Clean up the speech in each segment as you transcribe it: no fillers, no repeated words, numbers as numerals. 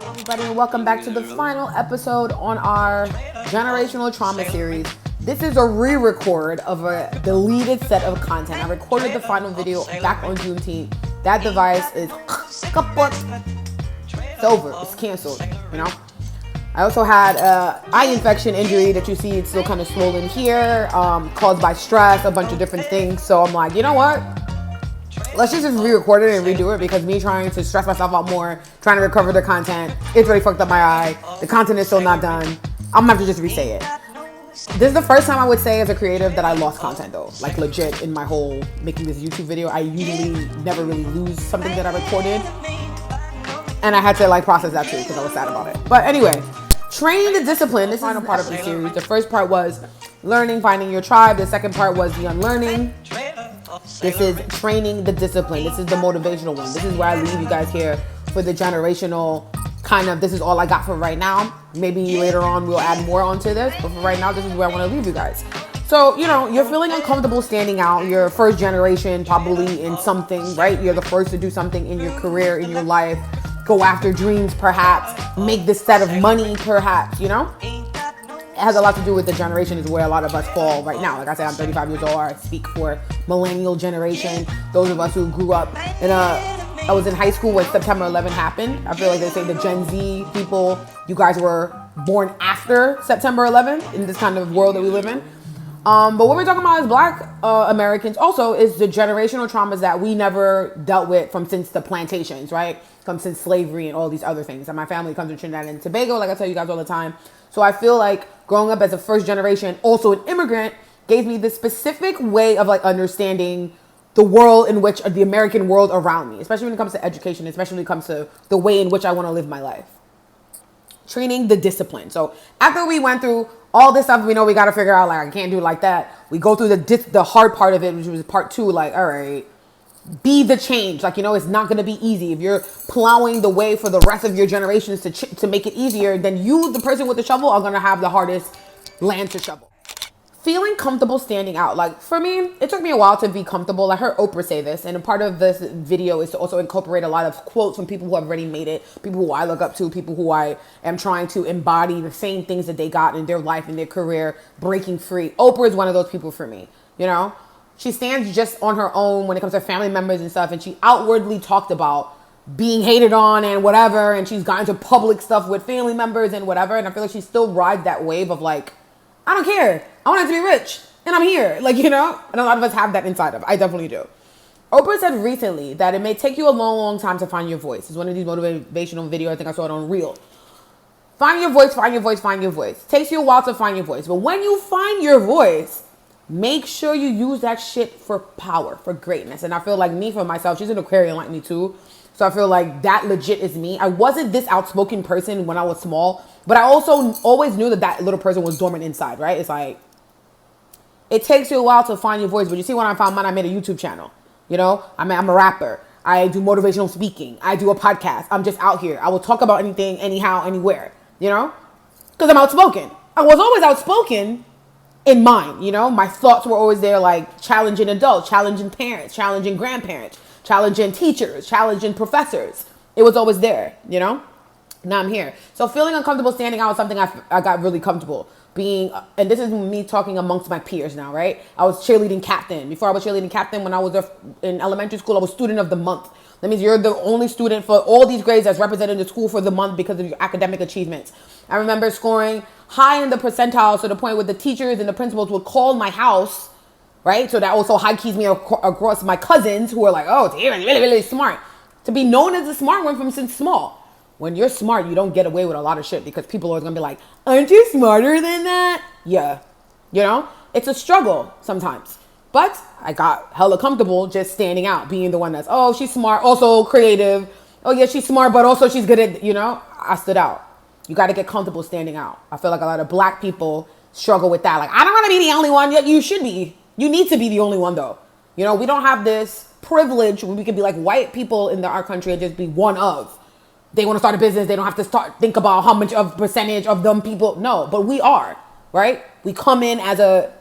Everybody, and welcome back to the final episode on our generational trauma series. This is a re-record of a deleted set of content. I recorded the final video back on Juneteenth. That device is kaput. It's over. It's canceled, you know? I also had eye infection injury that you see. It's still kind of swollen here, caused by stress, a bunch of different things. So I'm like, you know what? Let's just re-record it and redo it, because me trying to stress myself out more, trying to recover the content, it's already fucked up my eye. The content is still not done. I'm gonna have to just re-say it. This is the first time I would say as a creative that I lost content though. Like legit in my whole making this YouTube video. I usually never really lose something that I recorded. And I had to like process that too because I was sad about it. But anyway, training the discipline. This is the final part of the series. The first part was learning, finding your tribe. The second part was the unlearning. This is training the discipline. This is the motivational one. This is where I leave you guys here for the generational kind of, this is all I got for right now. Maybe later on we'll add more onto this, but for right now, this is where I want to leave you guys. So, you know, you're feeling uncomfortable standing out. You're first generation probably in something, right? You're the first to do something in your career, in your life, go after dreams perhaps, make this set of money perhaps, you know? It has a lot to do with the generation, is where a lot of us fall right now. Like I said, I'm 35 years old. I speak for millennial generation. Those of us who grew up in I was in high school when September 11 happened. I feel like they say the Gen Z people, you guys were born after September 11 in this kind of world that we live in. But what we're talking about as Black Americans also is the generational traumas that we never dealt with from since the plantations, right? From since slavery and all these other things. And my family comes from Trinidad and Tobago, like I tell you guys all the time. So I feel like growing up as a first generation, also an immigrant, gave me this specific way of like understanding the world in which, the American world around me, especially when it comes to education, especially when it comes to the way in which I want to live my life. Training the discipline. So after we went through all this stuff, we know we got to figure out, like, I can't do it like that. We go through the hard part of it, which was part 2, like, all right, be the change. Like, you know, it's not going to be easy. If you're plowing the way for the rest of your generations to make it easier, then you, the person with the shovel, are going to have the hardest land to shovel. Feeling comfortable standing out. Like, for me, it took me a while to be comfortable. I heard Oprah say this, and a part of this video is to also incorporate a lot of quotes from people who have already made it, people who I look up to, people who I am trying to embody the same things that they got in their life, in their career, breaking free. Oprah is one of those people for me, you know? She stands just on her own when it comes to family members and stuff, and she outwardly talked about being hated on and whatever, and she's gotten to public stuff with family members and whatever, and I feel like she still rides that wave of like, I don't care. I want to be rich, and I'm here. Like, you know, and a lot of us have that inside of. I definitely do. Oprah said recently that it may take you a long, long time to find your voice. It's one of these motivational videos. I think I saw it on Reel. Find your voice, find your voice, find your voice. It takes you a while to find your voice. But when you find your voice, make sure you use that shit for power, for greatness. And I feel like me, for myself, she's an Aquarian like me too. So I feel like that legit is me. I wasn't this outspoken person when I was small, but I also always knew that that little person was dormant inside, right? It's like, it takes you a while to find your voice, but you see when I found mine, I made a YouTube channel. You know, I'm a rapper. I do motivational speaking. I do a podcast. I'm just out here. I will talk about anything, anyhow, anywhere, you know, because I'm outspoken. I was always outspoken in mine, you know, my thoughts were always there, like challenging adults, challenging parents, challenging grandparents, challenging teachers, challenging professors. It was always there, you know. Now I'm here. So feeling uncomfortable standing out was something I got really comfortable being, and this is me talking amongst my peers now, right? I was cheerleading captain. Before I was cheerleading captain, when I was in elementary school, I was student of the month. That means you're the only student for all these grades that's represented in the school for the month because of your academic achievements. I remember scoring high in the percentile to the point where the teachers and the principals would call my house, right? So that also high keys me across my cousins who are like, oh, Tahyira's really, really smart. To be known as a smart one from since small. When you're smart, you don't get away with a lot of shit because people are going to be like, aren't you smarter than that? Yeah. You know, it's a struggle sometimes. But I got hella comfortable just standing out, being the one that's, oh, she's smart, also creative. Oh, yeah, she's smart, but also she's good at, you know, I stood out. You got to get comfortable standing out. I feel like a lot of Black people struggle with that. Like, I don't want to be the only one. Yet you should be. You need to be the only one, though. You know, we don't have this privilege where we can be like white people in our country and just be one of. They want to start a business. They don't have to think about how much of percentage of them people. No, but we are, right? We come in as a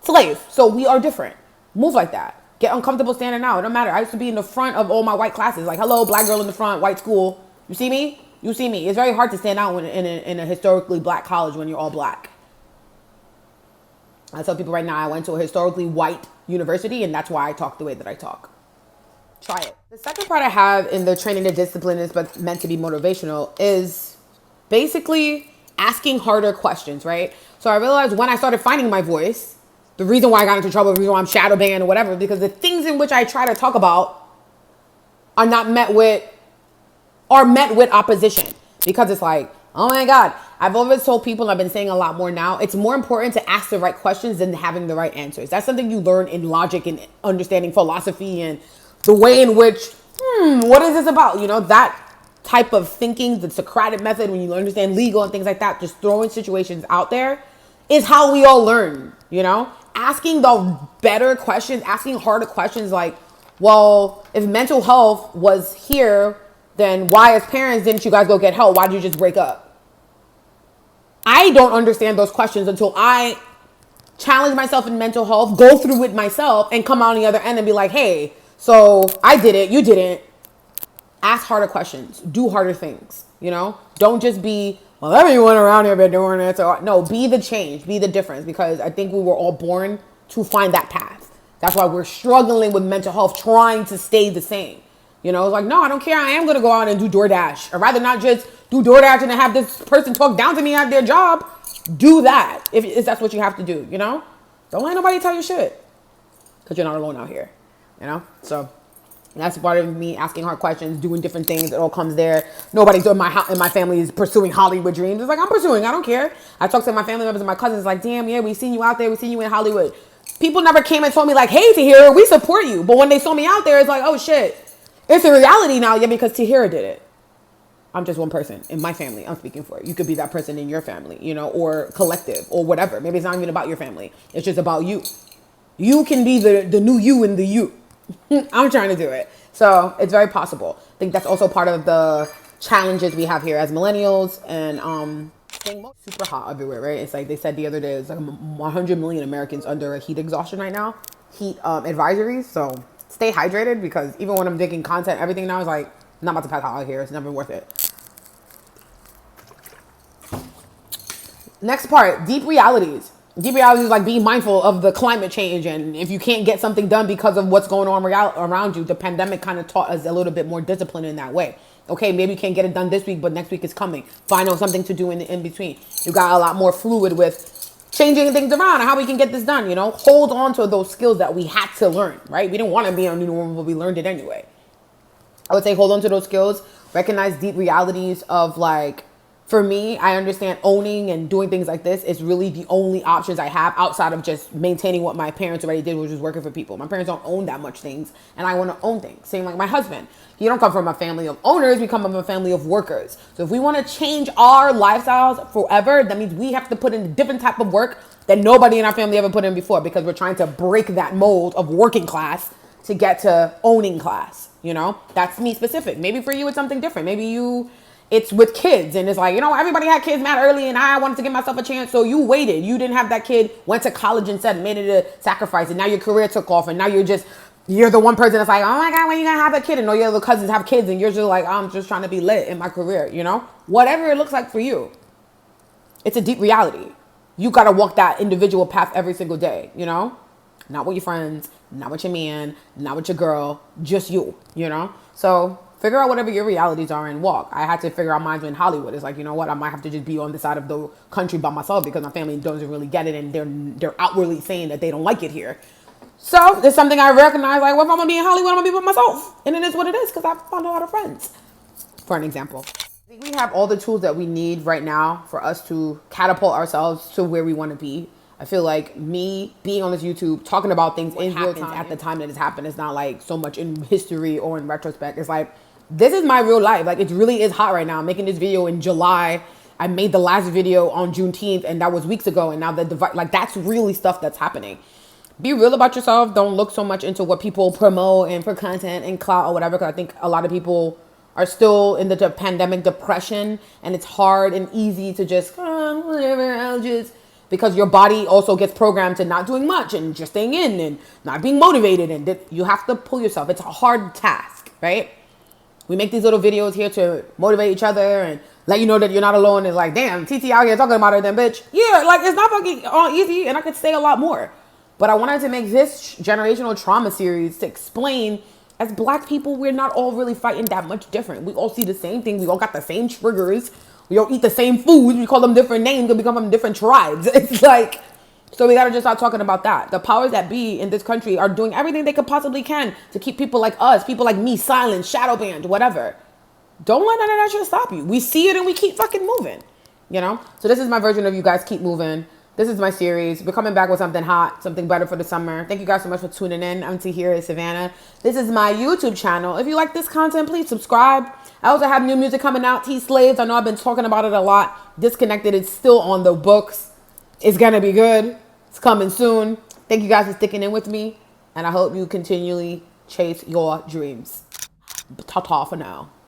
slave. So we are different. Move like that. Get uncomfortable standing out. It don't matter. I used to be in the front of all my white classes. Like, hello, Black girl in the front, white school. You see me? You see me. It's very hard to stand out in a historically black college when you're all black. I tell people right now I went to a historically white university, and that's why I talk the way that I talk. Try it. The second part I have in the training to discipline is but meant to be motivational is basically asking harder questions, right? So I realized when I started finding my voice, the reason why I got into trouble, the reason why I'm shadow banned or whatever, because the things in which I try to talk about are met with opposition. Because it's like, oh my God, I've always told people, and I've been saying a lot more now, it's more important to ask the right questions than having the right answers. That's something you learn in logic and understanding philosophy and the way in which, what is this about? You know, that type of thinking, the Socratic method, when you understand legal and things like that, just throwing situations out there is how we all learn, you know? Asking the better questions, asking harder questions like, well, if mental health was here, then why as parents didn't you guys go get help? Why did you just break up? I don't understand those questions until I challenge myself in mental health, go through it myself, and come out on the other end and be like, hey, so I did it, you didn't. Ask harder questions. Do harder things, you know? Don't just be, well, everyone around here been doing it. So no, be the change, be the difference, because I think we were all born to find that path. That's why we're struggling with mental health, trying to stay the same. You know, it's like, no, I don't care. I am going to go out and do DoorDash. I'd rather not just do DoorDash and have this person talk down to me at their job. Do that if that's what you have to do, you know? Don't let nobody tell you shit, because you're not alone out here, you know? So that's part of me asking hard questions, doing different things. It all comes there. Nobody in my family is pursuing Hollywood dreams. It's like, I'm pursuing. I don't care. I talk to my family members and my cousins like, damn, yeah, we seen you out there. We seen you in Hollywood. People never came and told me like, hey, Tahyira, we support you. But when they saw me out there, it's like, oh, shit. It's a reality now, yeah, because Tahyira did it. I'm just one person in my family. I'm speaking for it. You could be that person in your family, you know, or collective or whatever. Maybe it's not even about your family. It's just about you. You can be the new you in the you. I'm trying to do it. So it's very possible. I think that's also part of the challenges we have here as millennials and super hot everywhere, right? It's like they said the other day, it's like 100 million Americans under a heat exhaustion right now. Heat advisories. So stay hydrated, because even when I'm making content, everything now is like, I'm not about to pass out here. It's never worth it. Next part, deep realities. Deep realities is like being mindful of the climate change. And if you can't get something done because of what's going on around you, the pandemic kind of taught us a little bit more discipline in that way. Okay, maybe you can't get it done this week, but next week is coming. Find out something to do in between. You got a lot more fluid with changing things around and how we can get this done, you know? Hold on to those skills that we had to learn, right? We didn't want to be on new normal, but we learned it anyway. I would say hold on to those skills. Recognize deep realities of like, for me, I understand owning and doing things like this is really the only options I have outside of just maintaining what my parents already did, which was working for people. My parents don't own that much things, and I want to own things. Same like my husband. He don't come from a family of owners. We come from a family of workers. So if we want to change our lifestyles forever, that means we have to put in a different type of work that nobody in our family ever put in before, because we're trying to break that mold of working class to get to owning class. You know, that's me specific. Maybe for you, it's something different. Maybe it's with kids, and it's like, you know, everybody had kids mad early, and I wanted to give myself a chance. So you waited. You didn't have that kid, went to college instead, made it a sacrifice, and now your career took off, and now you're the one person that's like, oh my God, when you gonna have a kid? And all your other cousins have kids, and you're just like, I'm just trying to be lit in my career, you know? Whatever it looks like for you. It's a deep reality. You gotta walk that individual path every single day, you know? Not with your friends, not with your man, not with your girl, just you know? So figure out whatever your realities are and walk. I had to figure out mine in Hollywood. It's like, you know what? I might have to just be on the side of the country by myself, because my family doesn't really get it, and they're outwardly saying that they don't like it here. So it's something I recognize, like, well, if I'm gonna be in Hollywood, I'm gonna be with myself. And it is what it is, because I found a lot of friends, for an example. I think we have all the tools that we need right now for us to catapult ourselves to where we want to be. I feel like me being on this YouTube, talking about things in real time at the time that it's happened, it's not like so much in history or in retrospect. It's like, this is my real life. Like, it really is hot right now. I'm making this video in July. I made the last video on Juneteenth, and that was weeks ago. And now that's really stuff that's happening. Be real about yourself. Don't look so much into what people promote and for content and clout or whatever, because I think a lot of people are still in the pandemic depression, and it's hard and easy to just, whatever, I'll just... Because your body also gets programmed to not doing much and just staying in and not being motivated. And you have to pull yourself. It's a hard task, right? We make these little videos here to motivate each other and let you know that you're not alone. It's like, damn, TT out here talking about her then, bitch. Yeah, like, it's not fucking all easy, and I could say a lot more. But I wanted to make this generational trauma series to explain, as black people, we're not all really fighting that much different. We all see the same thing. We all got the same triggers. We all eat the same foods. We call them different names and become from different tribes. It's like, so we got to just start talking about that. The powers that be in this country are doing everything they could possibly can to keep people like us, people like me, silent, shadow banned, whatever. Don't let none of that shit stop you. We see it and we keep fucking moving, you know? So this is my version of you guys keep moving. This is my series. We're coming back with something hot, something better for the summer. Thank you guys so much for tuning in. I'm Tahyira Savanna. This is my YouTube channel. If you like this content, please subscribe. I also have new music coming out, T-Slaves. I know I've been talking about it a lot. Disconnected is still on the books. It's going to be good. It's coming soon. Thank you guys for sticking in with me. And I hope you continually chase your dreams. Ta-ta for now.